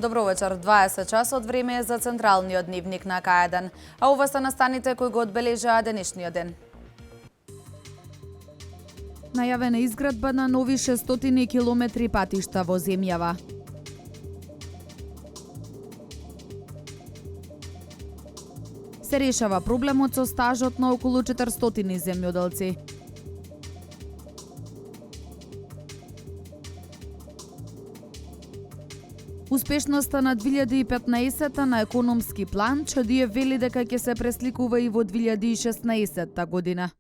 Добро вечер, 20 часот време е за централниот дневник на К1. А ова се настаните кои го одбележаа денешниот ден. Најавена изградба на нови 600 километри патишта во земјава. Се решава проблемот со стажот на околу 400 земјоделци. Успешноста на 2015 на економски план, ЧДИ вели дека ќе се пресликува и во 2016 година.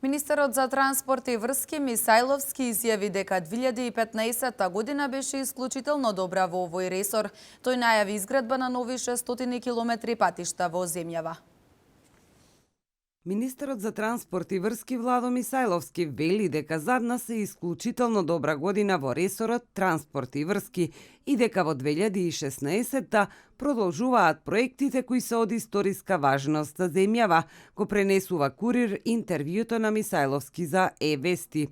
Министерот за транспорт и врски Мисајловски изјави дека 2015 година беше исклучително добра во овој ресор. Тој најави изградба на нови 600 километри патишта во земјава. Министерот за транспорт и врски Владо Мисајловски вели дека зад нас е исклучително добра година во ресорот транспорт и врски и дека во 2016 продолжуваат проектите кои се од историска важност за земјава, го пренесува Курир интервјуто на Мисајловски за Е-вести.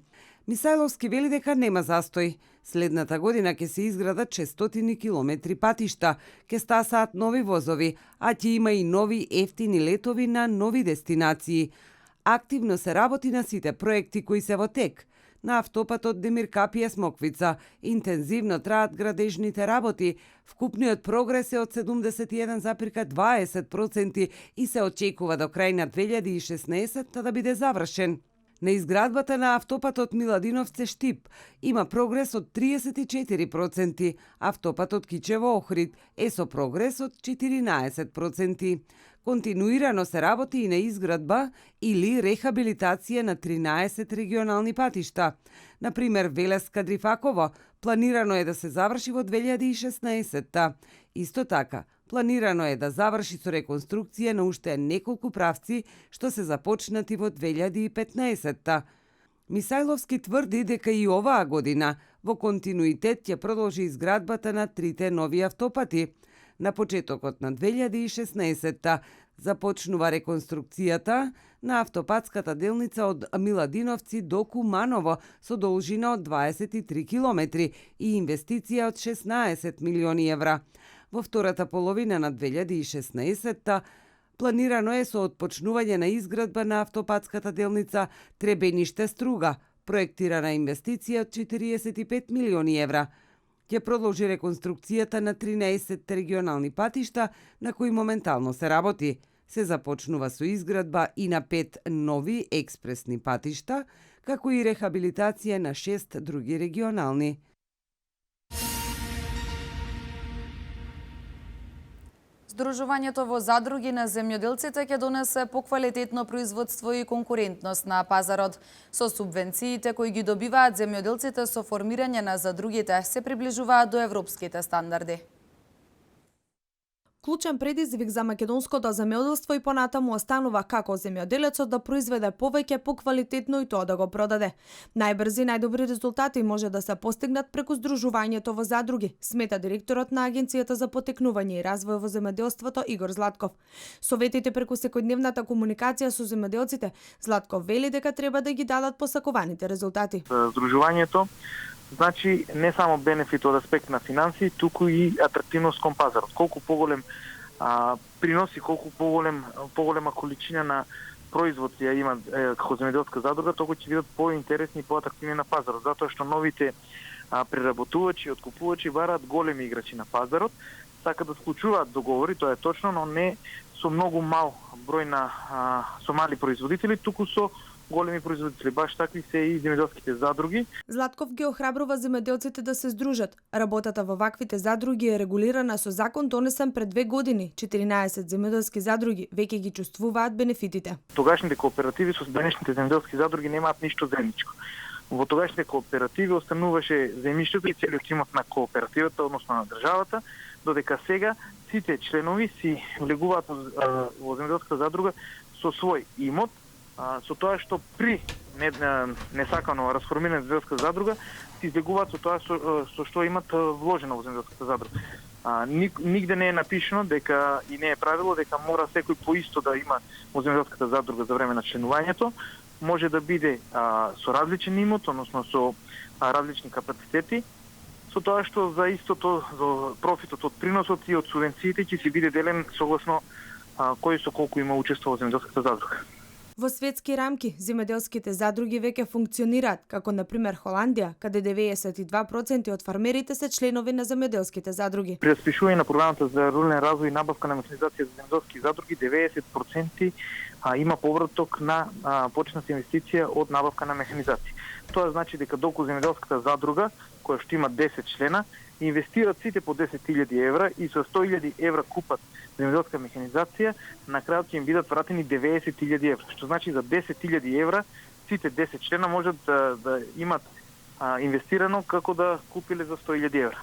Мисајловски вели дека нема застој. Следната година ќе се изградат 600 километри патишта, ќе стасаат нови возови, а ќе има и нови ефтини летови на нови дестинации. Активно се работи на сите проекти кои се во тек. На автопатот Демир Капија Смоквица интензивно траат градежните работи. Вкупниот прогрес е од 71,20% и се очекува до крај на 2016 да биде завршен. На изградбата на автопатот Миладиновци-Штип има прогрес од 34%, автопатот Кичево-Охрид е со прогрес од 14%. Континуирано се работи и на изградба или рехабилитација на 13 регионални патишта. Например, Велес-Кадрифаково планирано е да се заврши во 2016. Исто така, планирано е да заврши со реконструкција на уште неколку правци што се започнати во 2015. Мисајловски тврди дека и оваа година во континуитет ќе продолжи изградбата на трите нови автопати. На почетокот на 2016 започнува реконструкцијата на автопатската делница од Миладиновци до Куманово со должина од 23 километри и инвестиција од 16 милиони евра. Во втората половина на 2016 планирано е со отпочнување на изградба на автопатската делница Требениште-Струга, проектирана инвестиција од 45 милиони евра. Ќе продолжи реконструкцијата на 13 регионални патишта на кои моментално се работи. Се започнува со изградба и на 5 нови експресни патишта, како и рехабилитација на 6 други регионални. Здружувањето во задруги на земјоделците ќе донесе поквалитетно производство и конкурентност на пазарот. Со субвенциите кои ги добиваат земјоделците со формирање на задругите се приближуваат до европските стандарди. Клучен предизвик за македонското земјоделство и понатаму останува како земјоделецот да произведе повеќе поквалитетно и тоа да го продаде. Најбрзи најдобри резултати може да се постигнат преку здружувањето во задруги, смета директорот на Агенцијата за потекнување и развој во земјоделството Игор Златков. Советите преку секојдневната комуникација со земјоделците, Златков вели дека треба да ги дадат посакуваните резултати. Здружувањето значи не само бенефит од аспект на финансии, туку и атрактивност кон пазарот. Колку поголем приноси, колку поголема количина на производ ја има како земјоделска задруга, толку ќе бидат поинтересни и поатрактивни на пазарот, затоа што новите преработувачи и откупувачи бараат големи играчи на пазарот, сакаат да склучуваат договори, тоа е точно, но не со многу мал број на со мали производители, туку со големи производители, баш такви се и земјоделските задруги. Златков ги охрабрува земјоделците да се здружат. Работата во ваквите задруги е регулирана со закон донесен пред 2 години. 14 земјоделски задруги веќе ги чувствуваат бенефитите. Тогашните кооперативи со денешните земјоделски задруги немаат ништо заедничко. Во тогашните кооперативи остануваше земјиштето и целиот имот на кооперативата, односно на државата, додека сега сите членови си влегуваат во земјоделска задруга со свој имот, со тоа што при несакано расформирана земјоделска задруга си излегуваат со тоа со што имат вложено во земјоделската задруга. Нигде не е напишано дека и не е правило дека мора секој поисто да има во земјоделската задруга за време на членувањето. Може да биде со различен имот, односно со различни капацитети, со тоа што за истото, за профитот од приносот и од субвенциите ќе си биде делен согласно кој со колку има учество во земјоделската задруга. Во светски рамки, земјоделските задруги веќе функционираат, како на пример Холандија, каде 92% од фармерите се членови на земјоделските задруги. При распишување на програмата за рурален развој и набавка на механизација за земјоделски задруги, 90% има повраток на почетна инвестиција од набавка на механизација. Тоа значи дека доколку земјоделската задруга, која што има 10 члена, инвестираат сите по 10.000 евра и со 100.000 евра купат земјоделска механизација, на крајот ќе им бидат вратени 90.000 евра. Што значи за 10.000 евра сите 10 члена можат да имат инвестирано како да купиле за 100.000 евра.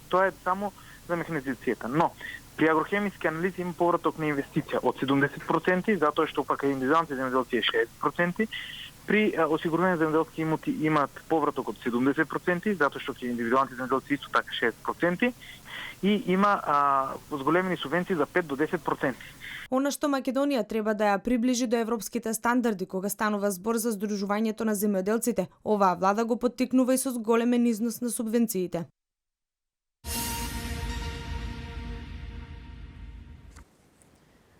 Тоа е само за механизацијата. Но при агрохемиски анализи има повраток на инвестиција од 70%, затоа што пак индивидуалните земјоделци е 60%. При осигурување земјоделски имоти имаат повраток од 70%, затоа што индивидуалните земјоделци исто така 60%, и има зголемени субвенции за 5 до 10%. Она што Македонија треба да ја приближи до европските стандарди кога станува збор за здружувањето на земјоделците, оваа влада го поттикнува и со зголемен износ на субвенциите.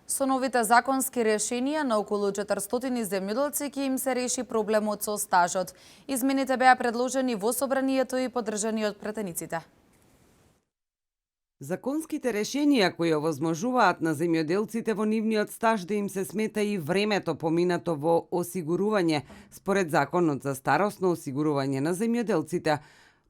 Со новите законски решенија на околу 400 земјоделци ќе им се реши проблемот со стажот. Измените беа предложени во собранието и поддржани од претениците. Законските решенија кои овозможуваат на земјоделците во нивниот стаж да им се смета и времето поминато во осигурување според Законот за старосно осигурување на земјоделците,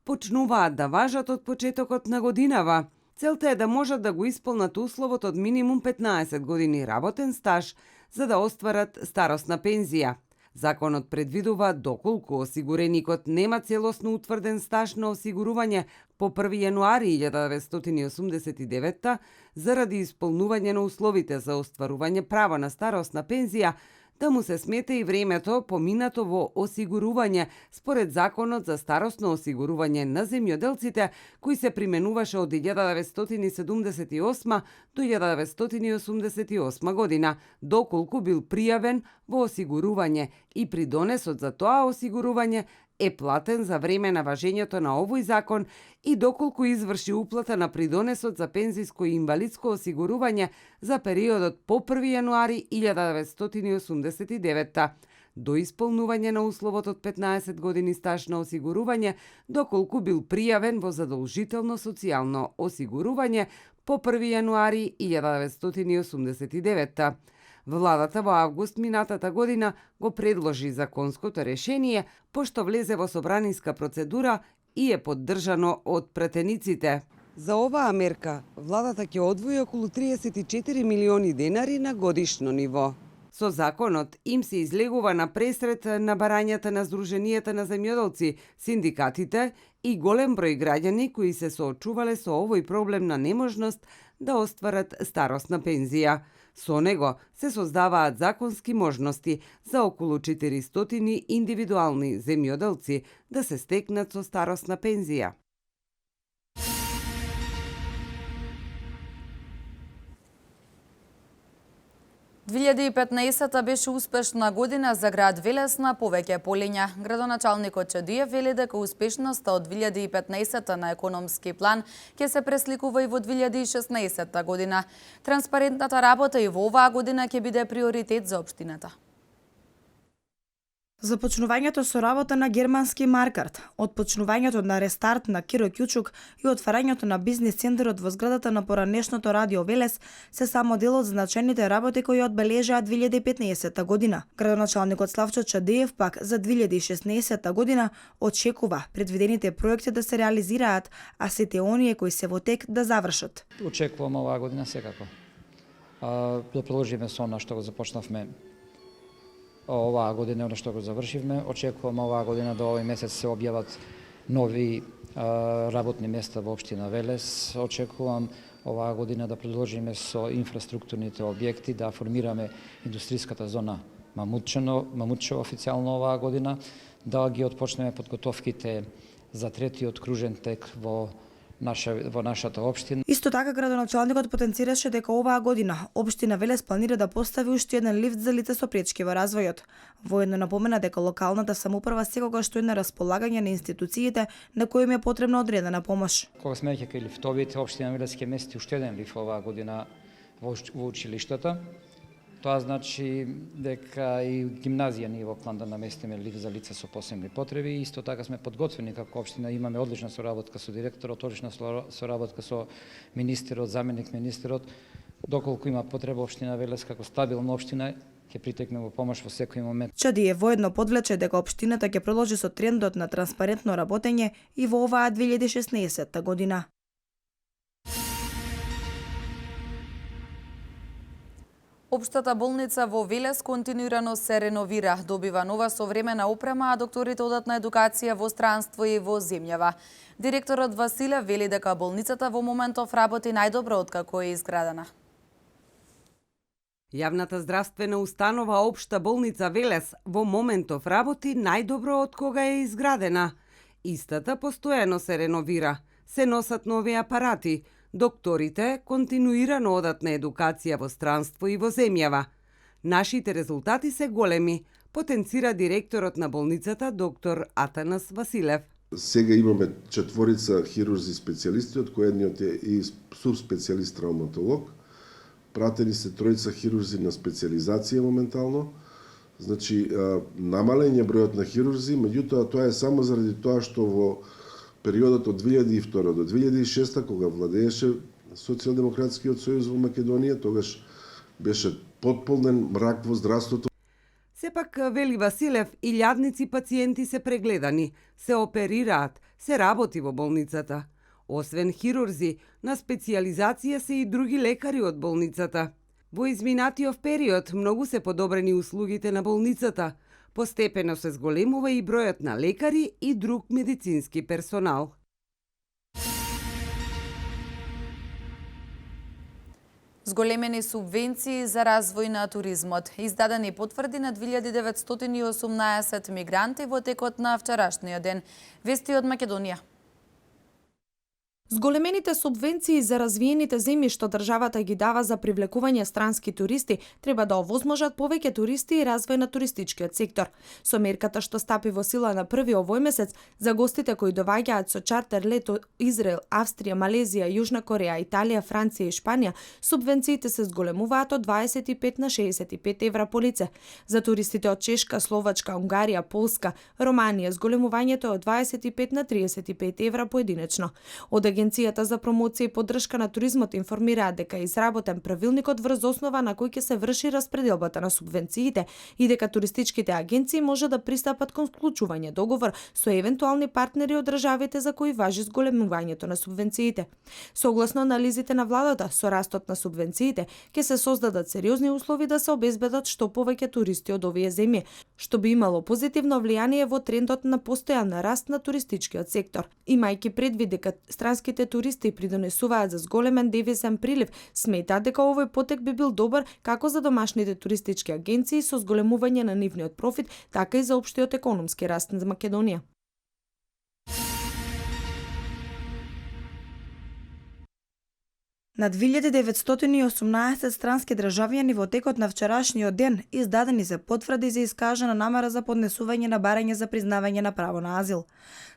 почнуваат да важат од почетокот на годинава. Целта е да можат да го исполнат условот од минимум 15 години работен стаж за да остварат старосна пензија. Законот предвидува доколку осигуреникот нема целосно утврден стаж на осигурување по 1 јануари 1989 заради исполнување на условите за остварување право на старосна пензија, да му се смета и времето поминато во осигурување според Законот за старосно осигурување на земјоделците, кој се применуваше од 1978 до 1988 година, доколку бил пријавен во осигурување и придонесот за тоа осигурување е платен за време на важењето на овој закон и доколку изврши уплата на придонесот за пензиско и инвалидско осигурување за периодот по 1 јануари 1989 до исполнување на условот од 15 години стаж на осигурување, доколку бил пријавен во задолжително социјално осигурување по 1 јануари 1989 Владата во август минатата година го предложи законското решение, пошто влезе во собраниска процедура и е поддржано од претениците. За оваа мерка, владата ќе одвои околу 34 милиони денари на годишно ниво. Со законот им се излегува на пресред на барањата на Сдруженијата на земјоделци, синдикатите и голем број граѓани кои се соочувале со овој проблем на неможност да остварат старосна пензија. Со него се создаваат законски можности за околу 400 индивидуални земјоделци да се стекнат со старосна пензија. Две 2015 беше успешна година за град Велес на повеќе полиња. Градоначалникот Чадиев вели дека успешноста од 2015 на економски план ќе се пресликува и во 2016 година. Транспарентната работа и во оваа година ќе биде приоритет за општината. Започнувањето со работа на германски маркет, отпочнувањето на рестарт на Киро Кјучук и отварањето на бизнис центарот во зградата на поранешното радио Велес се само дел од значајните работи кои одбележаа 2015 година. Градоначалникот Славчо Чадеев пак за 2016 година очекува предвидените проекти да се реализираат, а сите оние кои се во тек да завршат. Очекувам оваа година секако. Да продолжиме со она што го започнавме оваа година, она што го завршивме. Очекувам оваа година до овој месец се објават нови работни места во општина Велес. Очекувам оваа година да продолжиме со инфраструктурните објекти, да формираме индустријската зона Мамутчево официјално оваа година, да ги отпочнеме подготовките за третиот кружен тек во во нашата општина. Исто така градоначалникот потенцираше дека оваа година општина Велес планира да постави уште еден лифт за лица со пречки во развојот. Воедно напомена дека локалната самоуправа секогаш стои на располагање на институциите на кои им е потребна одредена помош. Кога сме ќе кај лифтовите, општина Велес ќе мести уште еден лифт оваа година во училиштата. Тоа значи дека и гимназија ние во план да наместиме лифт за лица со посебни потреби. Исто така сме подготвени како општина, имаме одлична соработка со директорот, одлична соработка со министерот, заменик министерот. Доколку има потреба општина Велес како стабилна општина ќе притекне во помош во секој момент. Чадиев воедно подлече дека општината ќе продолжи со трендот на транспарентно работење и во оваа 2016 година. Општата болница во Велес континуирано се реновира, добива нова современа опрема, а докторите одат на едукација во странство и во земјава. Директорот Василев вели дека болницата во моментов работи најдобро откако е изградена. Јавната здравствена установа Општа болница Велес во моментов работи најдобро од кога е изградена. Истата постојано се реновира, се носат нови апарати, докторите континуирано одат на едукација во странство и во земјава. Нашите резултати се големи, потенцира директорот на болницата доктор Атанас Василев. Сега имаме 4 хирурзи специјалисти, од кои едниот е и субспецијалист травматолог. Пратени се 3 хирурзи на специјализација моментално. Значи, намален е бројот на хирурзи, меѓутоа тоа е само заради тоа што во периодот од 2002 до 2006, кога владееше Социјалдемократскиот сојуз во Македонија, тогаш беше потполнен мрак во здравството. Сепак, вели Василев, илјадници пациенти се прегледани, се оперираат, се работи во болницата. Освен хирурзи, на специјализација се и други лекари од болницата. Во изминатиот период многу се подобрени услугите на болницата. Постепено се зголемува и бројот на лекари и друг медицински персонал. Зголемени субвенции за развој на туризмот. Издадени потврди на 2918 мигранти во текот на вчерашниот ден. Вести од Македонија. Зголемените субвенции за развиените земји што државата ги дава за привлекување странски туристи треба да овозможат повеќе туристи и развој на туристичкиот сектор. Со мерката што стапи во сила на 1 овој месец, за гостите кои доаѓаат со чартер лет од Израел, Австрија, Малезија, Јужна Кореја, Италија, Франција и Шпанија, субвенциите се зголемуваат од 25 на 65 евра по лице. За туристите од Чешка, Словачка, Унгарија, Полска, Романија, зголемувањето е од 25 на 35 евра поединечно. Од Агенцијата за промоција и поддршка на туризмот информираат дека е изработен правилникот врз основа на кој ќе се врши распределбата на субвенциите и дека туристичките агенции може да пристапат кон склучување договор со евентуални партнери од државите за кои важи зголемувањето на субвенциите. Согласно анализите на владата, со растот на субвенциите ќе се создадат сериозни услови да се обезбедат што повеќе туристи од овие земји, што би имало позитивно влијание во трендот на постојан раст на туристичкиот сектор. Имајќи предвид дека странските туристи придонесуваат за зголемен девизен прилив, сметаат дека овој потек би бил добар како за домашните туристички агенции со зголемување на нивниот профит, така и за општиот економски раст на Македонија. На 2918 странски државјани во текот на вчерашниот ден издадени се потврди за искажана намера за поднесување на барање за признавање на право на азил.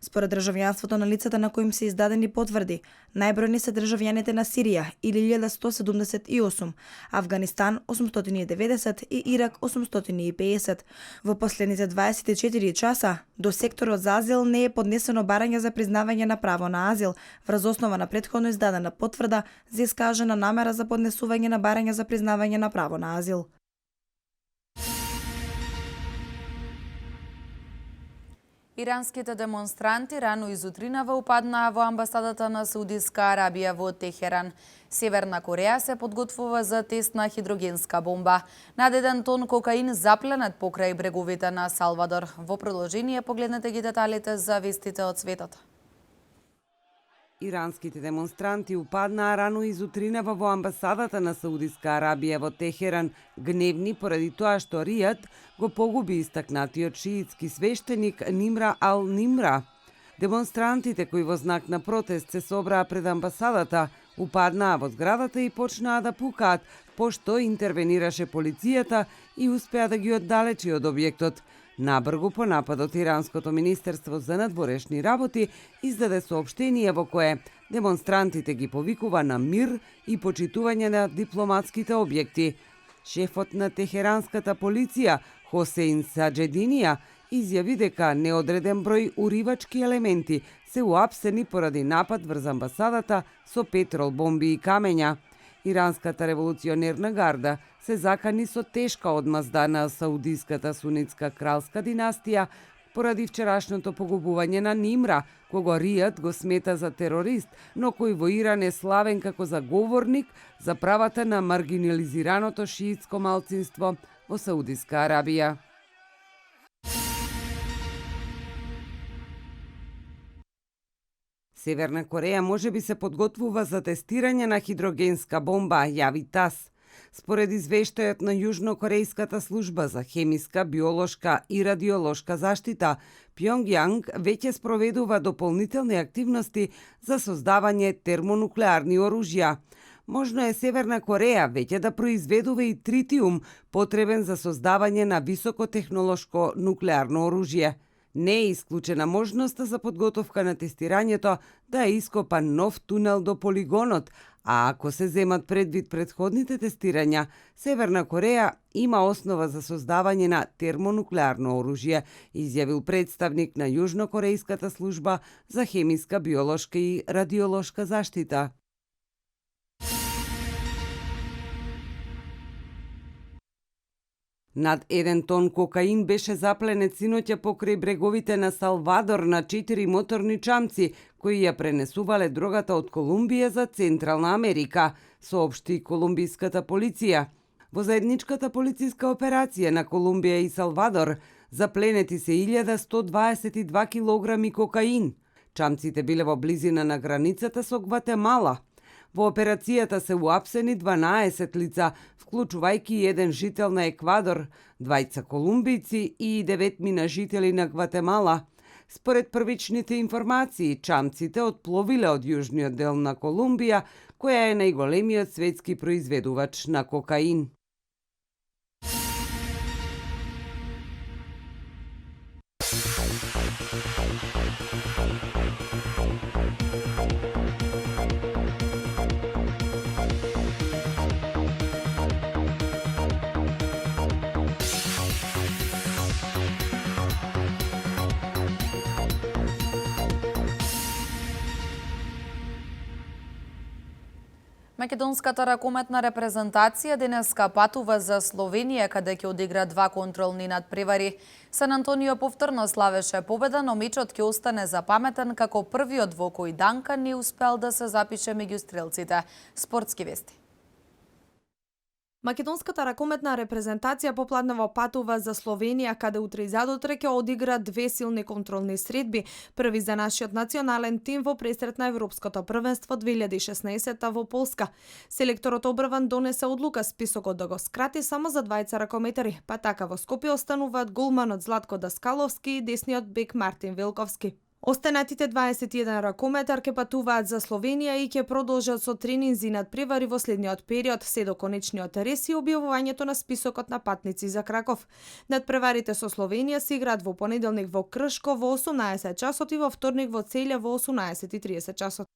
Според државјанството на лицата на кои им се издадени потврди, најбројни се државјаните на Сирија 1178, Авганистан 890 и Ирак 850. Во последните 24 часа до секторот за азил не е поднесено барање за признавање на право на азил врз основа на претходно издадена потврда за искажана намера за поднесување на барање за признавање на право на азил. Иранските демонстранти рано изутринава упаднаа во амбасадата на Саудиска Арабија во Техеран. Северна Кореја се подготвува за тест на хидрогенска бомба. Над 1 тон кокаин запленат покрај бреговите на Салвадор. Во продолжение погледнете ги деталите за вестите од светот. Иранските демонстранти упаднаа рано изутринава во амбасадата на Саудиска Арабија во Техеран, гневни поради тоа што Ријад го погуби истакнатиот шиитски свештеник Нимра ал-Нимра. Демонстрантите кои во знак на протест се собраа пред амбасадата, упаднаа во зградата и почнаа да пукаат, пошто интервенираше полицијата и успеа да ги оддалечи од објектот. Набргу по нападот Иранското министерство за надворешни работи издаде соопштение во кое демонстрантите ги повикува на мир и почитување на дипломатските објекти. Шефот на техеранската полиција Хосеин Саджединија изјави дека неодреден број уривачки елементи се уапсени поради напад врз амбасадата со петрол, бомби и камења. Иранската револуционерна гарда се закани со тешка одмазда на саудиската сунитска кралска династија поради вчерашното погубување на Нимра, кого Ријад го смета за терорист, но кој во Иран е славен како заговорник за правата на маргинализираното шиитско малцинство во Саудиска Арабија. Северна Кореја можеби се подготвува за тестирање на хидрогенска бомба, јави ТАС. Според извештајот на Јужнокорејската служба за хемиска, биолошка и радиолошка заштита, Пјонгјанг веќе спроведува дополнителни активности за создавање термонуклеарни оружја. Можно е Северна Кореја веќе да произведува и тритиум, потребен за создавање на високотехнолошко нуклеарно оружје. Не е исклучена можноста за подготовка на тестирањето да е ископан нов тунел до полигонот, а ако се земат предвид предходните тестирања, Северна Кореја има основа за создавање на термонуклеарно оружје, изјавил представник на Јужнокорејската служба за хемиска, биолошка и радиолошка заштита. Над 1 тон кокаин беше запленет синоќа покрај бреговите на Салвадор на 4 моторни чамци, кои ја пренесувале дрогата од Колумбија за Централна Америка, соопшти колумбиската полиција. Во заедничката полициска операција на Колумбија и Салвадор запленети се 1122 килограми кокаин. Чамците биле во близина на границата со Гватемала. Во операцијата се уапсени 12 лица, вклучувајќи еден жител на Еквадор, 2 колумбијци и 9 жители на Гватемала. Според првичните информации, чамците отпловиле од јужниот дел на Колумбија, која е најголемиот светски произведувач на кокаин. Македонската ракометна репрезентација денеска патува за Словенија, каде ќе одигра 2 контролни надпревари. Сан Антонио повторно славеше победа, но мечот ќе остане запаметен како првиот во кој Данкан не успел да се запише меѓу стрелците. Спортски вести. Македонската ракометна репрезентација попладнево патува за Словенија, каде утре и задутре ќе одигра 2 силни контролни средби, први за нашиот национален тим во пресрет на Европското првенство 2016 во Полска. Селекторот Обрван донесе одлука списокот да го скрати само за 2 ракометари, па така во Скопје остануваат голманот Златко Даскаловски и десниот бек Мартин Велковски. Останатите 21 ракометар ќе патуваат за Словенија и ќе продолжат со тренинзи над превари во следниот период, се до конечниот рез и објавувањето на списокот на патници за Краков. Надпреварите со Словенија се играат во понеделник во Кршко во 18 часот и во вторник во Целја во 18:30 часот.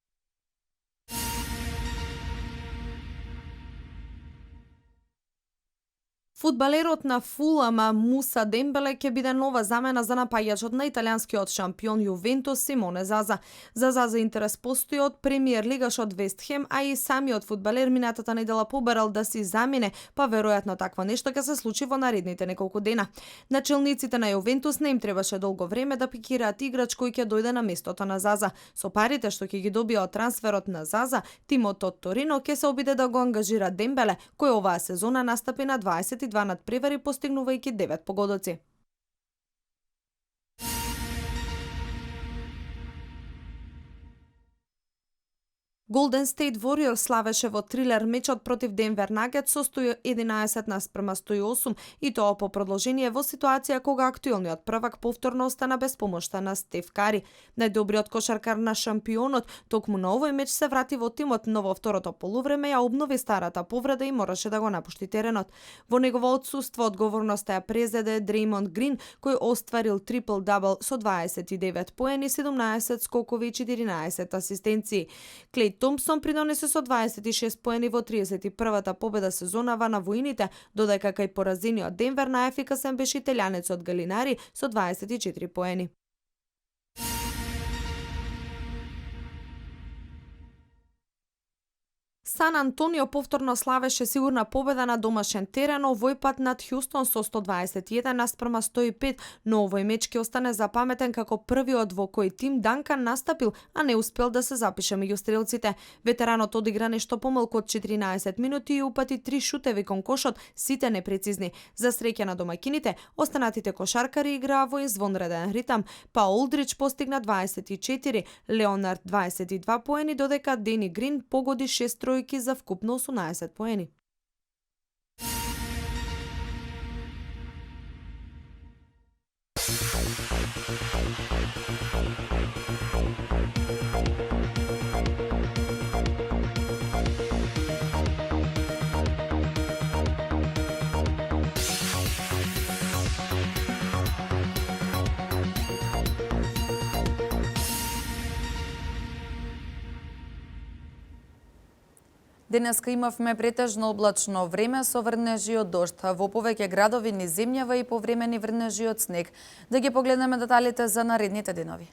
Фудбалерот на Фулама Муса Дембеле ќе биде нова замена за напаѓачот на италијанскиот шампион Јувентус Симоне Заза. За Заза интерес постои од премиер лигашот Вест Хем, а и самиот фудбалер минатата недела побарал да си замине, па веројатно такво нешто ќе се случи во наредните неколку дена. Начелниците на Јувентус не им требаше долго време да пикираат играч кој ќе дојде на местото на Заза. Со парите што ќе ги добија од трансферот на Заза, тимот од Торино ќе се обиде да го ангажира Дембеле, кој оваа сезона настапи на 22 надпревари, постигнувајќи 9 погодоци. Golden State Warriors славеше во трилер мечот против Денвер Нагетс со 111-108 и тоа по продолжение во ситуација кога актуелниот првак повторно остана без помошта на Стеф Кари. Најдобриот кошаркар на шампионот токму на овој меч се врати во тимот, но во второто полувреме ја обнови старата повреда и мораше да го напушти теренот. Во негово отсуство одговорноста ја презеде Дреймонд Грин, кој остварил трипл-дабл со 29 поени, 17 скокови и 14 асистенции. Клей Томпсон придонесе со 26 поени во 31-та победа сезонава на воините, додека кај поразениот Денвер најефикасен беше италијанецот Галинари со 24 поени. Сан Антонио повторно славеше сигурна победа на домашен терен, овој пат над Хјустон со 121-105, но овој меч ќе остане запаметен како првиот во кој Тим Данкан настапил, а не успел да се запише меѓу стрелците. Ветеранот одигра нешто помалку од 14 минути и упати 3 шутеви кон кошот, сите непрецизни. За среќа на домаќините, останатите кошаркари играа во извонреден ритам. Па Олдрич постигна 24, Леонард 22 поени, додека Дени Грин погоди 6 тројки за вкупно 18 поени. Денеска имавме претежно облачно време со врнежи од дожд. Во повеќе градови низ земјава и повремени врнежи од снег. Да ги погледнеме деталите за наредните денови.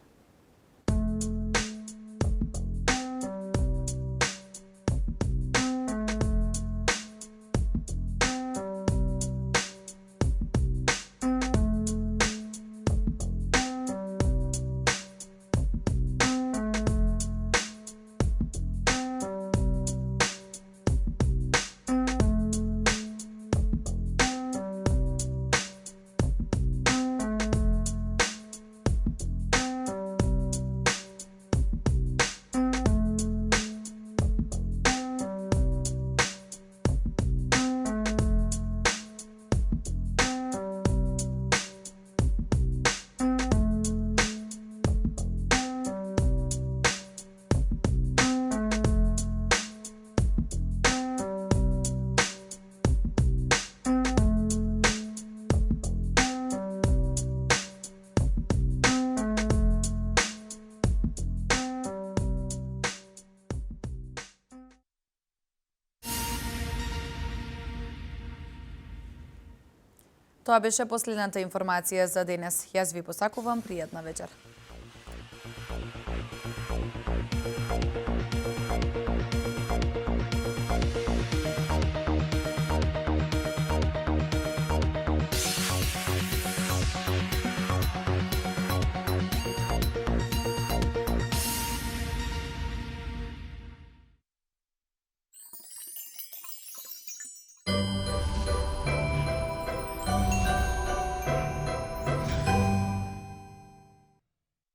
Тоа беше последната информација за денес. Јас ви посакувам пријатна вечер.